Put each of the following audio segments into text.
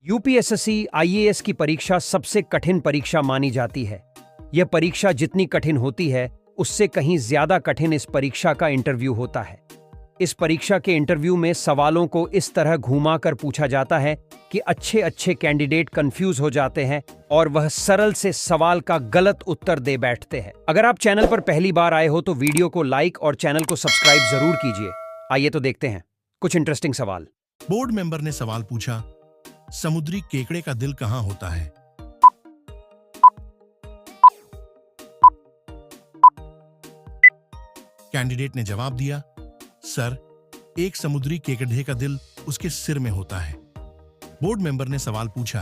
UPSC IAS की परीक्षा सबसे कठिन परीक्षा मानी जाती है। यह परीक्षा जितनी कठिन होती है, उससे कहीं ज्यादा कठिन इस परीक्षा का इंटरव्यू होता है। इस परीक्षा के इंटरव्यू में सवालों को इस तरह घुमा कर पूछा जाता है कि अच्छे अच्छे कैंडिडेट कंफ्यूज हो जाते हैं और वह सरल से सवाल का गलत उत्तर दे बैठते हैं। अगर आप चैनल पर पहली बार आए हो तो वीडियो को लाइक और चैनल को सब्सक्राइब जरूर कीजिए। आइए तो देखते हैं कुछ इंटरेस्टिंग सवाल। बोर्ड मेंबर ने सवाल पूछा, समुद्री केकड़े का दिल कहां होता है? कैंडिडेट ने जवाब दिया, सर, एक समुद्री केकड़े का दिल उसके सिर में होता है। बोर्ड मेंबर ने सवाल पूछा,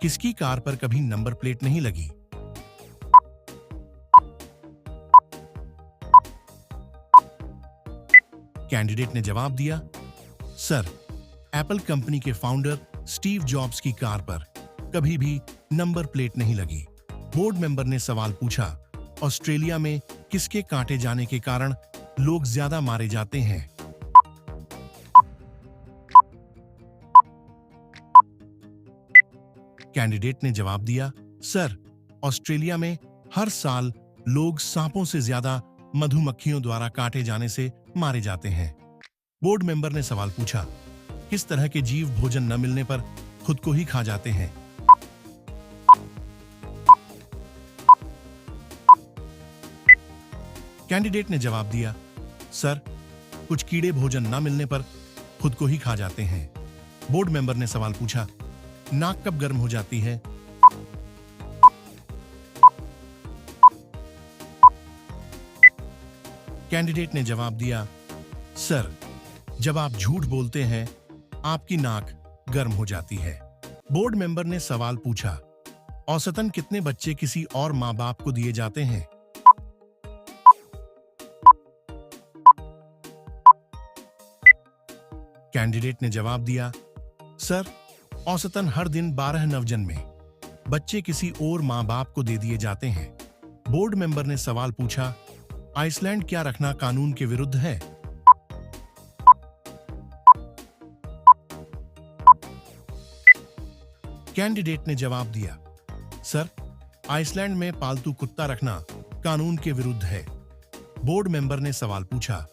किसकी कार पर कभी नंबर प्लेट नहीं लगी? कैंडिडेट ने जवाब दिया, सर, एप्पल कंपनी के फाउंडर स्टीव जॉब्स की कार पर कभी भी नंबर प्लेट नहीं लगी। बोर्ड मेंबर ने सवाल पूछा, ऑस्ट्रेलिया में किसके काटे जाने के कारण लोग ज्यादा मारे जाते हैं? कैंडिडेट ने जवाब दिया, सर, ऑस्ट्रेलिया में हर साल लोग सांपों से ज्यादा मधुमक्खियों द्वारा काटे जाने से मारे जाते हैं। बोर्ड मेंबर ने सवाल पूछा, किस तरह के जीव भोजन न मिलने पर खुद को ही खा जाते हैं? कैंडिडेट ने जवाब दिया, सर, कुछ कीड़े भोजन न मिलने पर खुद को ही खा जाते हैं। बोर्ड मेंबर ने सवाल पूछा, नाक कब गर्म हो जाती है? कैंडिडेट ने जवाब दिया, सर, जब आप झूठ बोलते हैं आपकी नाक गर्म हो जाती है। बोर्ड मेंबर ने सवाल पूछा, औसतन कितने बच्चे किसी और मां बाप को दिए जाते हैं? कैंडिडेट ने जवाब दिया, सर, औसतन हर दिन 12 नवजन्मे बच्चे किसी और मां बाप को दे दिए जाते हैं। बोर्ड मेंबर ने सवाल पूछा, आइसलैंड क्या रखना कानून के विरुद्ध है? कैंडिडेट ने जवाब दिया, सर, आइसलैंड में पालतू कुत्ता रखना कानून के विरुद्ध है। बोर्ड मेंबर ने सवाल पूछा,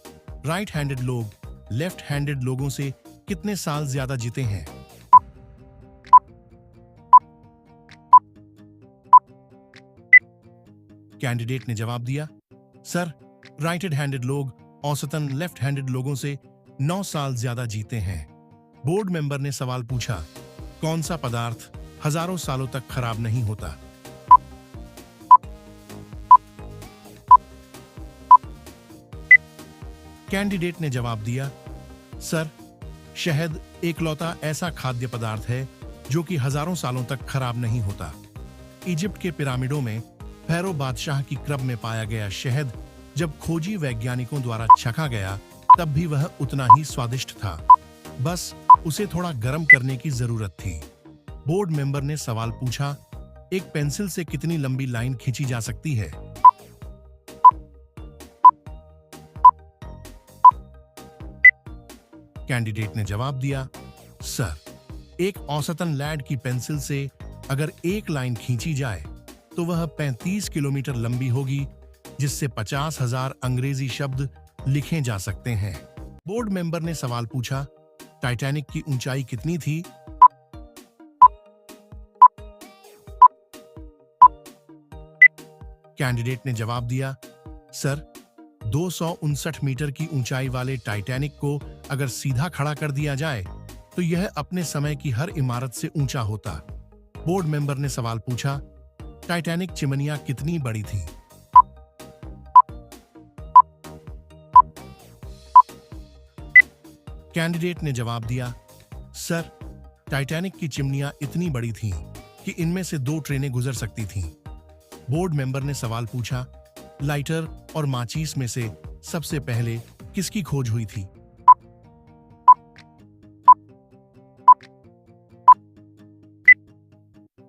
राइट हैंडेड लोग लेफ्ट हैंडेड लोगों से कितने साल ज्यादा जीते हैं? कैंडिडेट ने जवाब दिया, सर, राइट हैंडेड लोग औसतन लेफ्ट हैंडेड लोगों से 9 साल ज्यादा जीते हैं। बोर्ड मेंबर ने सवाल पूछा, कौन सा पदार्थ हजारों सालों तक खराब नहीं होता? कैंडिडेट ने जवाब दिया, सर, शहद एकलौता ऐसा खाद्य पदार्थ है जो कि हजारों सालों तक खराब नहीं होता। इजिप्ट के पिरामिडों में फैरो बादशाह की क्रब में पाया गया शहद जब खोजी वैज्ञानिकों द्वारा चखा गया तब भी वह उतना ही स्वादिष्ट था, बस उसे थोड़ा गर्म करने की जरूरत थी। बोर्ड मेंबर ने सवाल पूछा, एक पेंसिल से कितनी लंबी लाइन खींची जा सकती है? कैंडिडेट ने जवाब दिया, सर, एक औसतन लैड की पेंसिल से अगर एक लाइन खींची जाए तो वह 35 किलोमीटर लंबी होगी, जिससे 50,000 अंग्रेजी शब्द लिखे जा सकते हैं। बोर्ड मेंबर ने सवाल पूछा, टाइटैनिक की ऊंचाई कितनी थी? कैंडिडेट ने जवाब दिया, सर, 259 मीटर की ऊंचाई वाले टाइटैनिक को अगर सीधा खड़ा कर दिया जाए तो यह अपने समय की हर इमारत से ऊंचा होता। बोर्ड मेंबर ने सवाल पूछा, टाइटैनिक चिमनियां कितनी बड़ी थी? कैंडिडेट ने जवाब दिया, सर, टाइटैनिक की चिमनियां इतनी बड़ी थीं कि इनमें से 2 ट्रेनें गुजर सकती थीं। बोर्ड मेंबर ने सवाल पूछा, लाइटर और माचिस में से सबसे पहले किसकी खोज हुई थी?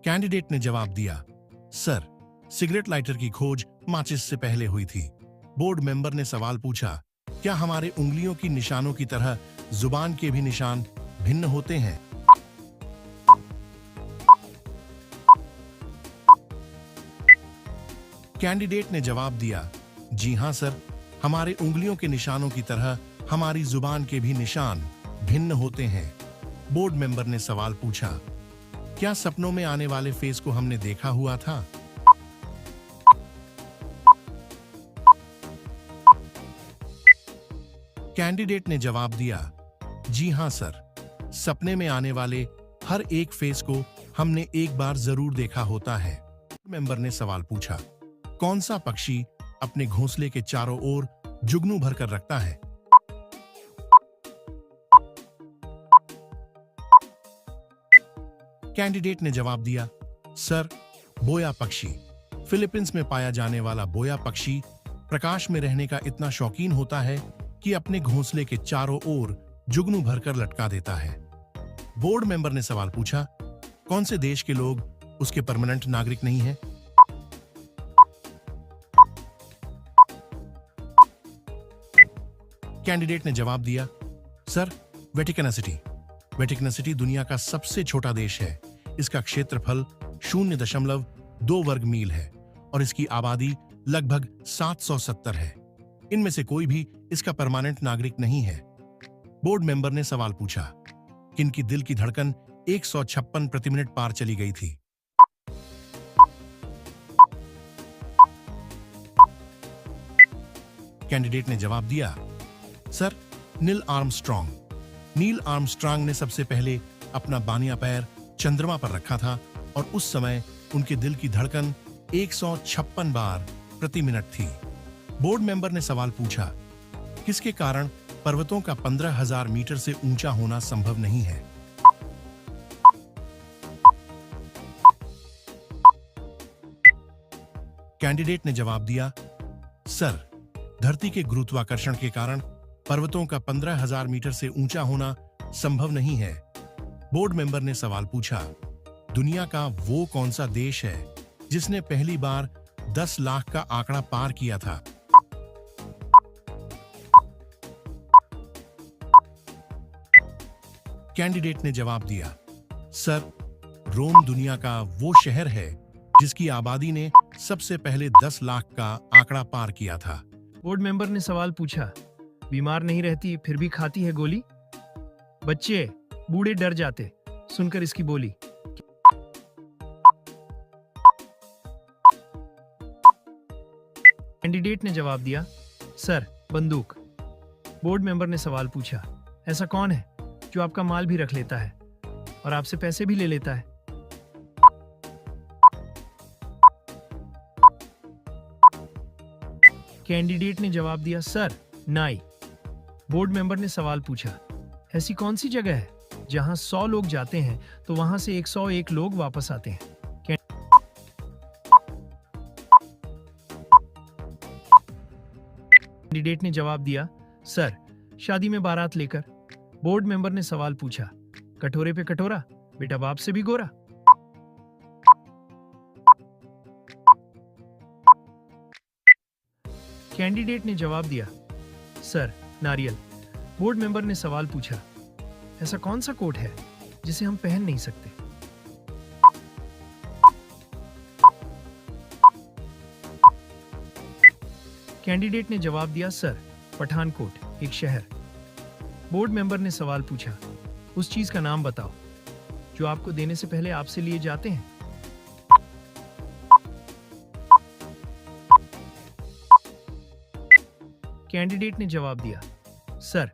कैंडिडेट ने जवाब दिया, सर, सिगरेट लाइटर की खोज माचिस से पहले हुई थी। बोर्ड मेंबर ने सवाल पूछा, क्या हमारे उंगलियों की निशानों की तरह जुबान के भी निशान भिन्न होते हैं? कैंडिडेट ने जवाब दिया, जी हाँ सर, हमारे उंगलियों के निशानों की तरह हमारी जुबान के भी निशान भिन्न होते हैं। बोर्ड मेंबर ने सवाल पूछा, क्या सपनों में आने वाले फेस को हमने देखा हुआ था? कैंडिडेट ने जवाब दिया, जी हां सर, सपने में आने वाले हर एक फेस को हमने एक बार जरूर देखा होता है। मेंबर ने सवाल पूछा, कौन सा पक्षी अपने घोंसले के चारों ओर जुगनू भरकर रखता है? कैंडिडेट ने जवाब दिया, सर, बोया पक्षी। फिलीपींस में पाया जाने वाला बोया पक्षी प्रकाश में रहने का इतना शौकीन होता है कि अपने घोंसले के चारों ओर जुगनू भरकर लटका देता है। बोर्ड मेंबर ने सवाल पूछा, कौन से देश के लोग उसके परमानेंट नागरिक नहीं हैं? कैंडिडेट ने जवाब दिया, sir, Vatican city. Vatican city दुनिया का सबसे छोटा देश है। इसका क्षेत्रफल 0.2 वर्ग मील है और इसकी आबादी लगभग 770 है। इनमें से कोई भी इसका परमानेंट नागरिक नहीं है। बोर्ड मेंबर ने सवाल पूछा, किनकी दिल की धड़कन 156 प्रति मिनट पार चली गई थी? कैंडिडेट ने जवाब दिया, सर, नील आर्मस्ट्रांग ने सबसे पहले अपना बानिया पैर चंद्रमा पर रखा था और उस समय उनके दिल की धड़कन 156 बार प्रति मिनट थी। बोर्ड मेंबर ने सवाल पूछा, किसके कारण पर्वतों का 15,000 मीटर से ऊंचा होना संभव नहीं है? कैंडिडेट ने जवाब दिया, सर, धरती के गुरुत्वाकर्षण के कारण पर्वतों का 15,000 मीटर से ऊंचा होना संभव नहीं है। बोर्ड मेंबर ने सवाल पूछा, दुनिया का वो कौन सा देश है जिसने पहली बार 10 लाख का आंकड़ा पार किया था? कैंडिडेट ने जवाब दिया, सर, रोम दुनिया का वो शहर है जिसकी आबादी ने सबसे पहले 10 लाख का आंकड़ा पार किया था। बोर्ड मेंबर ने सवाल पूछा, बीमार नहीं रहती फिर भी खाती है गोली? बच्चे बूढ़े डर जाते सुनकर इसकी बोली। कैंडिडेट ने जवाब दिया, सर, बंदूक। बोर्ड मेंबर ने सवाल पूछा, ऐसा कौन है जो आपका माल भी रख लेता है और आपसे पैसे भी ले लेता है? कैंडिडेट ने जवाब दिया, सर, नाई। बोर्ड मेंबर ने सवाल पूछा, ऐसी कौन सी जगह है जहां 100 लोग जाते हैं तो वहां से 101 लोग वापस आते हैं? कैंडिडेट ने जवाब दिया, सर, शादी में बारात लेकर। बोर्ड मेंबर ने सवाल पूछा, कटोरे पे कटोरा, बेटा बाप से भी गोरा। कैंडिडेट ने जवाब दिया, सर, नारियल। बोर्ड मेंबर ने सवाल पूछा, ऐसा कौन सा कोट है जिसे हम पहन नहीं सकते? कैंडिडेट ने जवाब दिया, सर, पठानकोट, एक शहर। बोर्ड मेंबर ने सवाल पूछा, उस चीज का नाम बताओ जो आपको देने से पहले आपसे लिए जाते हैं। कैंडिडेट ने जवाब दिया, सर,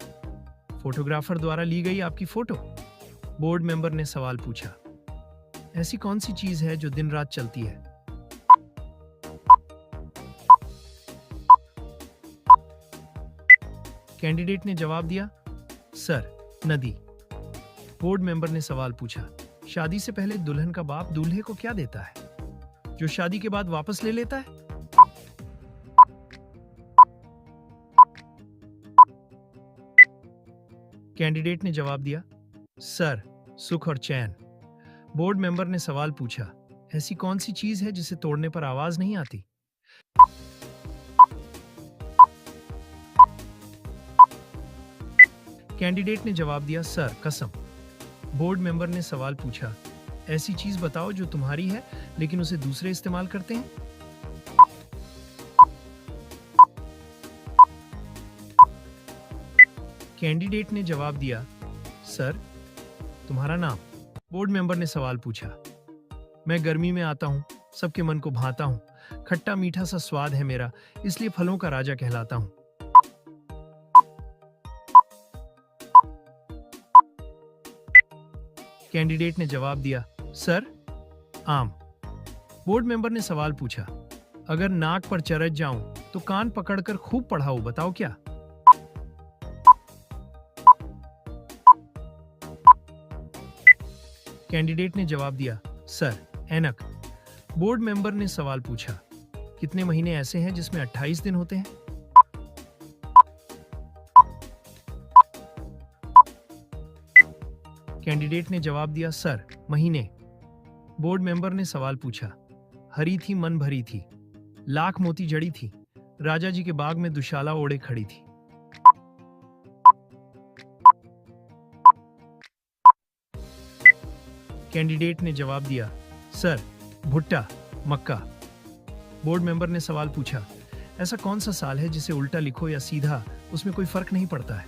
फोटोग्राफर द्वारा ली गई आपकी फोटो। बोर्ड मेंबर ने सवाल पूछा, ऐसी कौन सी चीज है जो दिन रात चलती है? कैंडिडेट ने जवाब दिया, सर, नदी। बोर्ड मेंबर ने सवाल पूछा, शादी से पहले दुल्हन का बाप दूल्हे को क्या देता है जो शादी के बाद वापस ले लेता है? कैंडिडेट ने जवाब दिया, सर, सुख और चैन। बोर्ड मेंबर ने सवाल पूछा, ऐसी कौन सी चीज है जिसे तोड़ने पर आवाज नहीं आती? कैंडिडेट ने जवाब दिया, सर, कसम। बोर्ड मेंबर ने सवाल पूछा, ऐसी चीज बताओ जो तुम्हारी है लेकिन उसे दूसरे इस्तेमाल करते हैं? कैंडिडेट ने जवाब दिया, सर, तुम्हारा नाम? बोर्ड मेंबर ने सवाल पूछा। मैं गर्मी में आता हूँ, सबके मन को भाता हूँ, खट्टा मीठा सा स्वाद है मेरा, इसलिए फलों का राजा कहलाता हूँ। कैंडिडेट ने जवाब दिया, सर, आम। बोर्ड मेंबर ने सवाल पूछा, अगर नाक पर चरच जाऊं तो कान पकड़कर खूब पढ़ाओ, बताओ क्या? कैंडिडेट ने जवाब दिया, सर, ऐनक। बोर्ड मेंबर ने सवाल पूछा, कितने महीने ऐसे हैं जिसमें 28 दिन होते हैं? कैंडिडेट ने जवाब दिया, सर, महीने। बोर्ड मेंबर ने सवाल पूछा, हरी थी मन भरी थी, लाख मोती जड़ी थी, राजा जी के बाग में दुशाला ओढ़े खड़ी थी। कैंडिडेट ने जवाब दिया, सर, भुट्टा, मक्का। बोर्ड मेंबर ने सवाल पूछा, ऐसा कौन सा साल है जिसे उल्टा लिखो या सीधा, उसमें कोई फर्क नहीं पड़ता है?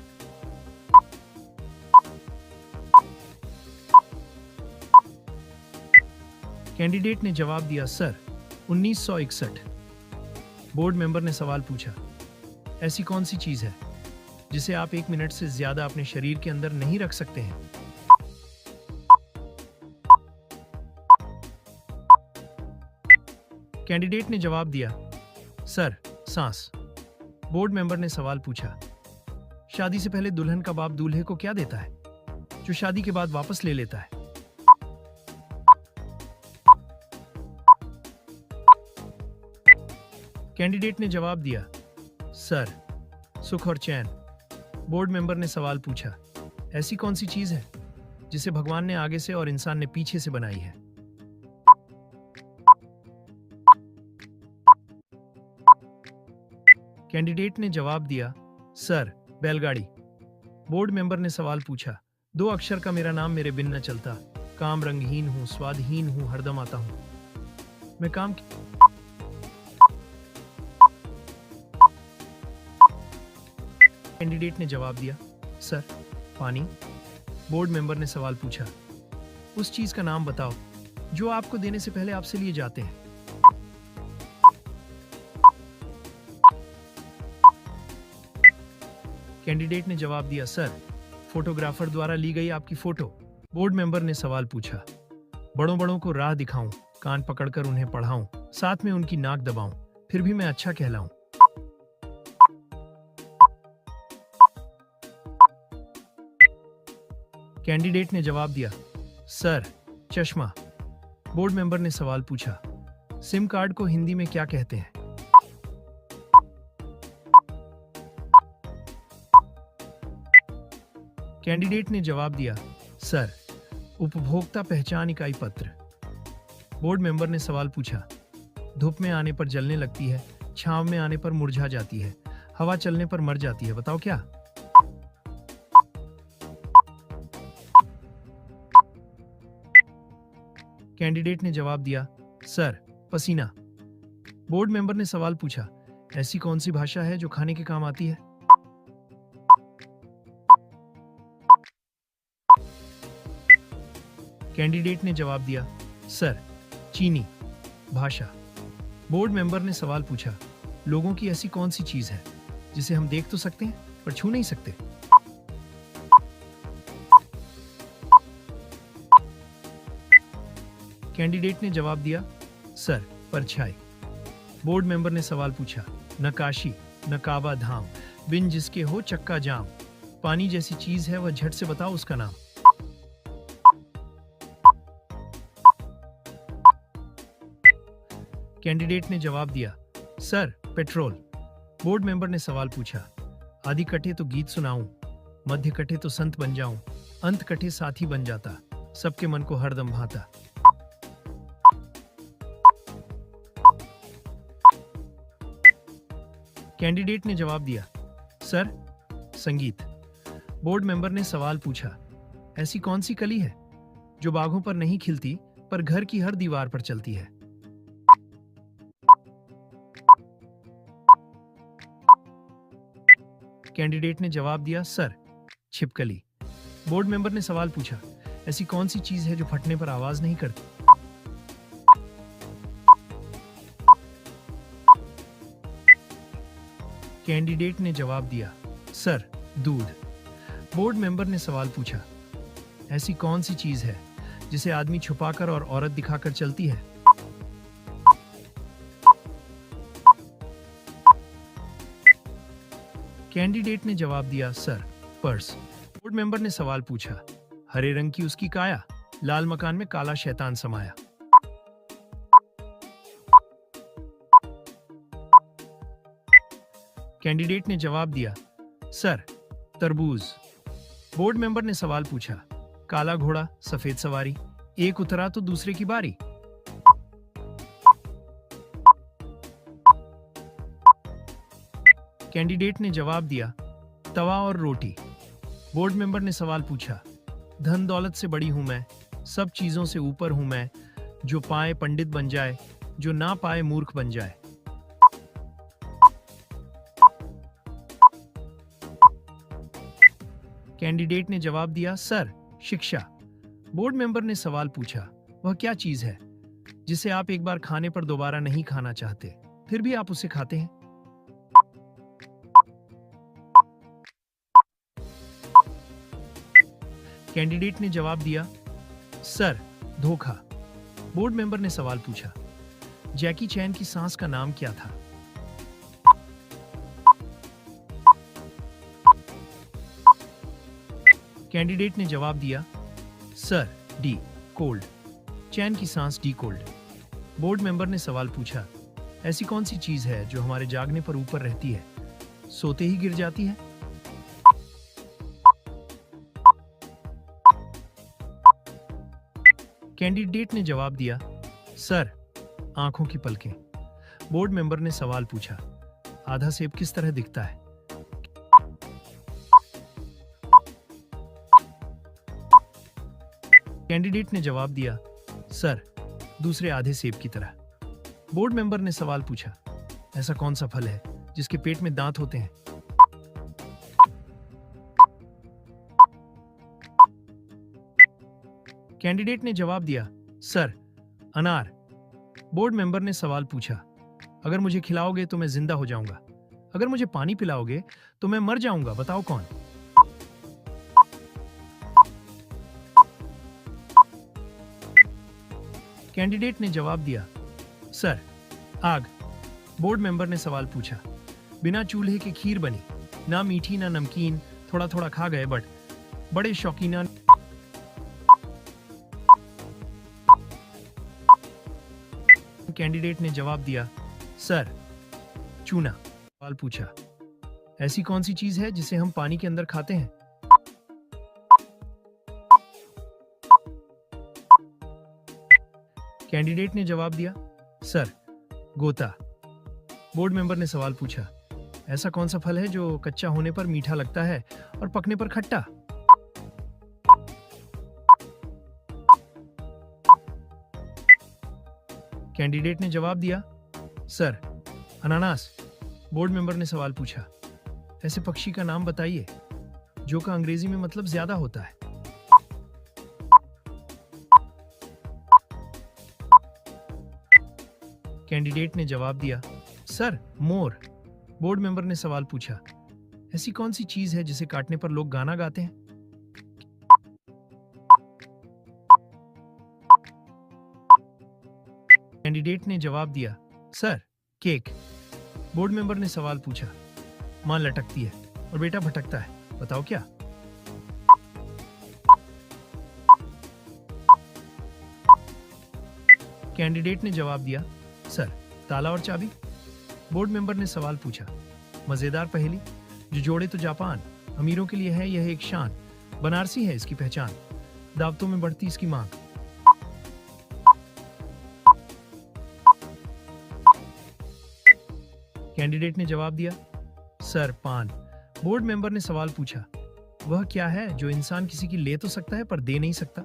कैंडिडेट ने जवाब दिया, सर, 1961। बोर्ड मेंबर ने सवाल पूछा, ऐसी कौन सी चीज है जिसे आप 1 मिनट से ज्यादा अपने शरीर के अंदर नहीं रख सकते हैं? कैंडिडेट ने जवाब दिया, सर, सांस। बोर्ड मेंबर ने सवाल पूछा, शादी से पहले दुल्हन का बाप दूल्हे को क्या देता है जो शादी के बाद वापस ले लेता है? कैंडिडेट ने जवाब दिया, सर, सुख और चैन। बोर्ड मेंबर ने सवाल पूछा, ऐसी कौन सी चीज है जिसे भगवान ने आगे से और इंसान ने पीछे से बनाई है? कैंडिडेट ने जवाब दिया, सर, बैलगाड़ी। बोर्ड मेंबर ने सवाल पूछा, 2 अक्षर का मेरा नाम मेरे बिन न चलता, काम रंगहीन हूं, स्वादहीन हूं, हरदम आता हूं, मैं काम कैंडिडेट ने जवाब दिया, सर, पानी। बोर्ड मेंबर ने सवाल पूछा, उस चीज का नाम बताओ जो आपको देने से पहले आपसे लिए जाते हैं। कैंडिडेट ने जवाब दिया, सर, फोटोग्राफर द्वारा ली गई आपकी फोटो। बोर्ड मेंबर ने सवाल पूछा, बड़ों बड़ों को राह दिखाऊं, कान पकड़कर उन्हें पढ़ाऊं, साथ में उनकी नाक दबाऊं, फिर भी मैं अच्छा कहलाऊं। कैंडिडेट ने जवाब दिया, सर, चश्मा। बोर्ड मेंबर ने सवाल पूछा, सिम कार्ड को हिंदी में क्या कहते हैं? कैंडिडेट ने जवाब दिया, सर, उपभोक्ता पहचान इकाई पत्र। बोर्ड मेंबर ने सवाल पूछा, धूप में आने पर जलने लगती है, छांव में आने पर मुरझा जाती है, हवा चलने पर मर जाती है, बताओ क्या? कैंडिडेट ने जवाब दिया, सर, पसीना। बोर्ड मेंबर ने सवाल पूछा, ऐसी कौन सी भाषा है जो खाने के काम आती है? कैंडिडेट ने जवाब दिया, सर, चीनी भाषा। बोर्ड मेंबर ने सवाल पूछा, लोगों की ऐसी कौन सी चीज है जिसे हम देख तो सकते हैं पर छू नहीं सकते? कैंडिडेट ने जवाब दिया, सर, परछाई। बोर्ड मेंबर ने सवाल पूछा, नकाशी, नकाबा धाम, बिन जिसके हो चक्का जाम, पानी जैसी चीज है वह, झट से बताओ उसका नाम। कैंडिडेट ने जवाब दिया, सर, पेट्रोल। बोर्ड मेंबर ने सवाल पूछा, आदि कटे तो गीत सुनाऊं, मध्य कटे तो संत बन जाऊं, अंत कटे साथी बन जाता, सबके मन को हरदम भाता। कैंडिडेट ने जवाब दिया, सर, संगीत। बोर्ड मेंबर ने सवाल पूछा, ऐसी कौन सी कली है जो बागों पर नहीं खिलती पर घर की हर दीवार पर चलती है? कैंडिडेट ने जवाब दिया, सर, छिपकली। बोर्ड मेंबर ने सवाल पूछा, ऐसी कौन सी चीज है जो फटने पर आवाज नहीं करती? कैंडिडेट ने जवाब दिया, सर, दूध। बोर्ड मेंबर ने सवाल पूछा, ऐसी कौन सी चीज है जिसे आदमी छुपाकर और औरत दिखाकर चलती है? कैंडिडेट ने जवाब दिया, सर, पर्स। बोर्ड मेंबर ने सवाल पूछा, हरे रंग की उसकी काया, लाल मकान में काला शैतान समाया। कैंडिडेट ने जवाब दिया, सर, तरबूज। बोर्ड मेंबर ने सवाल पूछा, काला घोड़ा सफेद सवारी, एक उतरा तो दूसरे की बारी। कैंडिडेट ने जवाब दिया, तवा और रोटी। बोर्ड मेंबर ने सवाल पूछा, धन दौलत से बड़ी हूं मैं, सब चीजों से ऊपर हूं मैं, जो पाए पंडित बन जाए, जो ना पाए मूर्ख बन जाए। कैंडिडेट ने जवाब दिया, सर, शिक्षा। बोर्ड मेंबर ने सवाल पूछा, वह क्या चीज है जिसे आप एक बार खाने पर दोबारा नहीं खाना चाहते, फिर भी आप उसे खाते हैं? कैंडिडेट ने जवाब दिया, सर, धोखा। बोर्ड मेंबर ने सवाल पूछा, जैकी चैन की सांस का नाम क्या था? कैंडिडेट ने जवाब दिया, सर, डी, कोल्ड। चैन की सांस डी कोल्ड। बोर्ड मेंबर ने सवाल पूछा, ऐसी कौन सी चीज है जो हमारे जागने पर ऊपर रहती है, सोते ही गिर जाती है? कैंडिडेट ने जवाब दिया, सर, आंखों की पलकें। बोर्ड मेंबर ने सवाल पूछा, आधा सेब किस तरह दिखता है? कैंडिडेट ने जवाब दिया, सर, दूसरे आधे सेब की तरह। बोर्ड मेंबर ने सवाल पूछा, ऐसा कौन सा फल है जिसके पेट में दांत होते हैं? कैंडिडेट ने जवाब दिया, सर, अनार। बोर्ड मेंबर ने सवाल पूछा, अगर मुझे खिलाओगे तो मैं जिंदा हो जाऊंगा, अगर मुझे पानी पिलाओगे तो मैं मर जाऊंगा, बताओ कौन? कैंडिडेट ने जवाब दिया, सर, आग। बोर्ड मेंबर ने सवाल पूछा, बिना चूल्हे के खीर बनी, ना मीठी ना नमकीन, थोड़ा थोड़ा खा गए बट बड़े शौकीना। कैंडिडेट ने जवाब दिया, सर, चूना। सवाल पूछा, ऐसी कौन सी चीज है जिसे हम पानी के अंदर खाते हैं? कैंडिडेट ने जवाब दिया, सर, गोता। बोर्ड मेंबर ने सवाल पूछा, ऐसा कौन सा फल है जो कच्चा होने पर मीठा लगता है और पकने पर खट्टा? कैंडिडेट ने जवाब दिया, सर, अनानास। बोर्ड मेंबर ने सवाल पूछा, ऐसे पक्षी का नाम बताइए जो का अंग्रेजी में मतलब ज्यादा होता है। कैंडिडेट ने जवाब दिया, सर, मोर। बोर्ड मेंबर ने सवाल पूछा, ऐसी कौन सी चीज है जिसे काटने पर लोग गाना गाते हैं? कैंडिडेट ने जवाब दिया, सर, केक। बोर्ड मेंबर ने सवाल पूछा, मां लटकती है और बेटा भटकता है, बताओ क्या? कैंडिडेट ने जवाब दिया, सर, ताला और चाबी। बोर्ड मेंबर ने सवाल पूछा, मजेदार पहेली, जो जोड़े तो जापान, अमीरों के लिए है यह एक शान, बनारसी है इसकी पहचान, दावतों में बढ़ती इसकी मांग। कैंडिडेट ने जवाब दिया, सर, पान। बोर्ड मेंबर ने सवाल पूछा, वह क्या है जो इंसान किसी की ले तो सकता है पर दे नहीं सकता?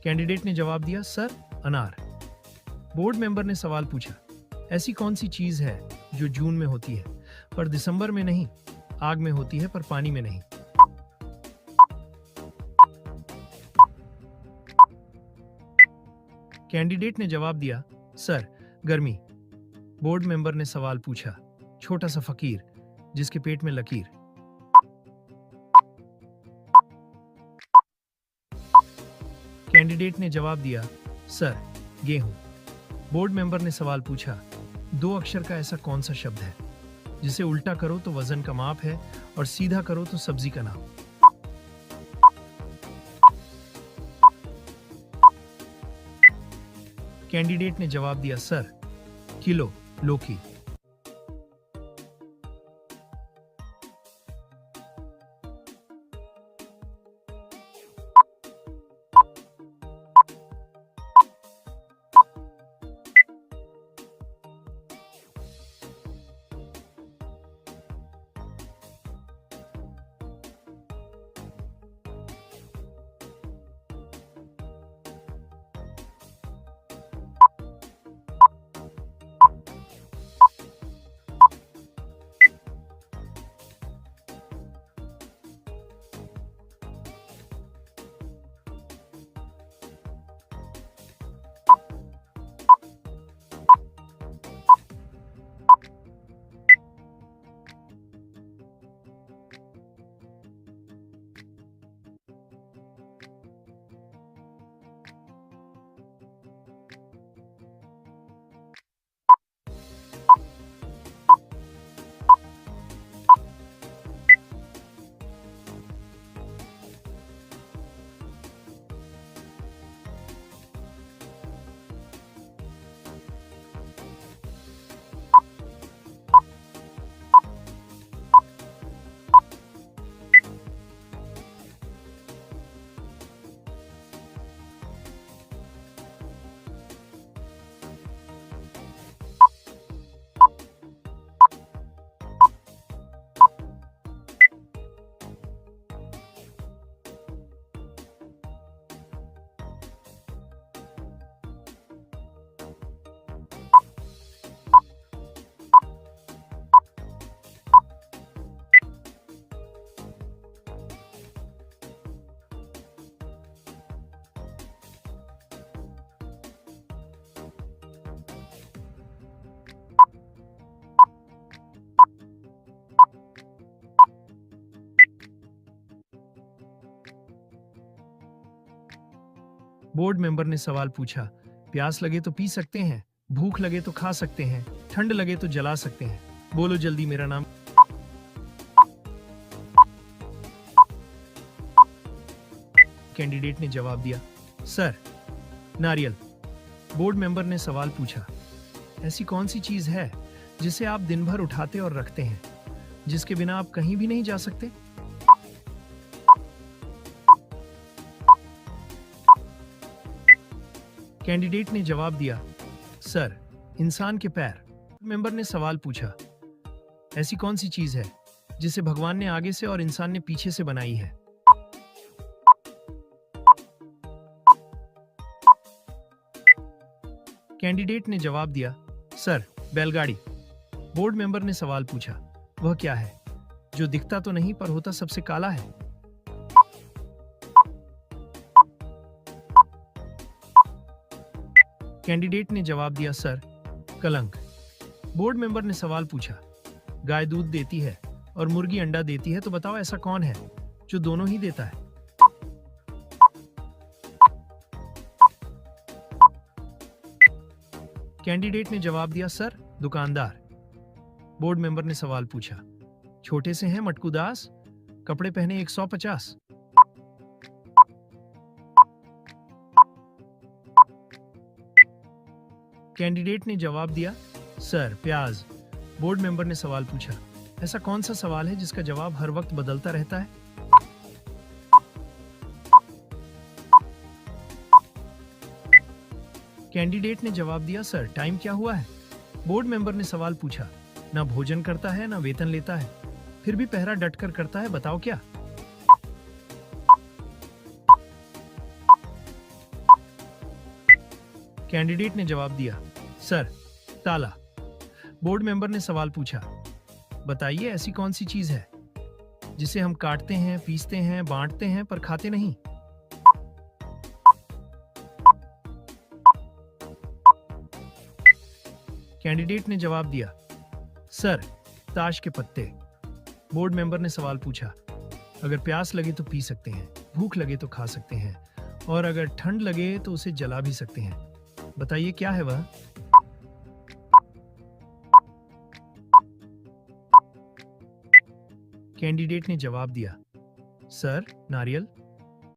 कैंडिडेट ने जवाब दिया, सर, अनार। बोर्ड मेंबर ने सवाल पूछा, ऐसी कौन सी चीज है जो जून में होती है पर दिसंबर में नहीं, आग में होती है पर पानी में नहीं? कैंडिडेट ने जवाब दिया, सर, गर्मी। बोर्ड मेंबर ने सवाल पूछा, छोटा सा फकीर जिसके पेट में लकीर। कैंडिडेट ने जवाब दिया, सर, गेहूं। बोर्ड मेंबर ने सवाल पूछा, 2 अक्षर का ऐसा कौन सा शब्द है जिसे उल्टा करो तो वजन का माप है और सीधा करो तो सब्जी का नाम? कैंडिडेट ने जवाब दिया, सर, किलो, लोकी। बोर्ड मेंबर ने सवाल पूछा, प्यास लगे तो पी सकते हैं, भूख लगे तो खा सकते हैं, ठंड लगे तो जला सकते हैं, बोलो जल्दी मेरा नाम। कैंडिडेट ने जवाब दिया, सर, नारियल। बोर्ड मेंबर ने सवाल पूछा, ऐसी कौन सी चीज है जिसे आप दिन भर उठाते और रखते हैं, जिसके बिना आप कहीं भी नहीं जा सकते? कैंडिडेट ने जवाब दिया, सर, इंसान के पैर। मेंबर ने सवाल पूछा, ऐसी कौन सी चीज है जिसे भगवान ने आगे से और इंसान ने पीछे से बनाई है? कैंडिडेट ने जवाब दिया, सर, बैलगाड़ी। बोर्ड मेंबर ने सवाल पूछा, वह क्या है जो दिखता तो नहीं पर होता सबसे काला है? कैंडिडेट ने जवाब दिया, सर, कलंक। बोर्ड मेंबर ने सवाल पूछा, गाय दूध देती है और मुर्गी अंडा देती है, तो बताओ ऐसा कौन है जो दोनों ही देता है? कैंडिडेट ने जवाब दिया, सर, दुकानदार। बोर्ड मेंबर ने सवाल पूछा, छोटे से हैं मटकू दास, कपड़े पहने 150। कैंडिडेट ने जवाब दिया, सर, प्याज। बोर्ड मेंबर ने सवाल पूछा, ऐसा कौन सा सवाल है जिसका जवाब हर वक्त बदलता रहता है? कैंडिडेट ने जवाब दिया, सर, टाइम क्या हुआ है? बोर्ड मेंबर ने सवाल पूछा, ना भोजन करता है ना वेतन लेता है, फिर भी पहरा डटकर करता है, बताओ क्या? कैंडिडेट ने जवाब दिया, सर, ताला। बोर्ड मेंबर ने सवाल पूछा, बताइए ऐसी कौन सी चीज है जिसे हम काटते हैं, पीसते हैं, बांटते हैं पर खाते नहीं? कैंडिडेट ने जवाब दिया, सर, ताश के पत्ते। बोर्ड मेंबर ने सवाल पूछा, अगर प्यास लगे तो पी सकते हैं, भूख लगे तो खा सकते हैं, और अगर ठंड लगे तो उसे जला भी सकते हैं। बताइए क्या है वह? कैंडिडेट ने जवाब दिया, सर, नारियल।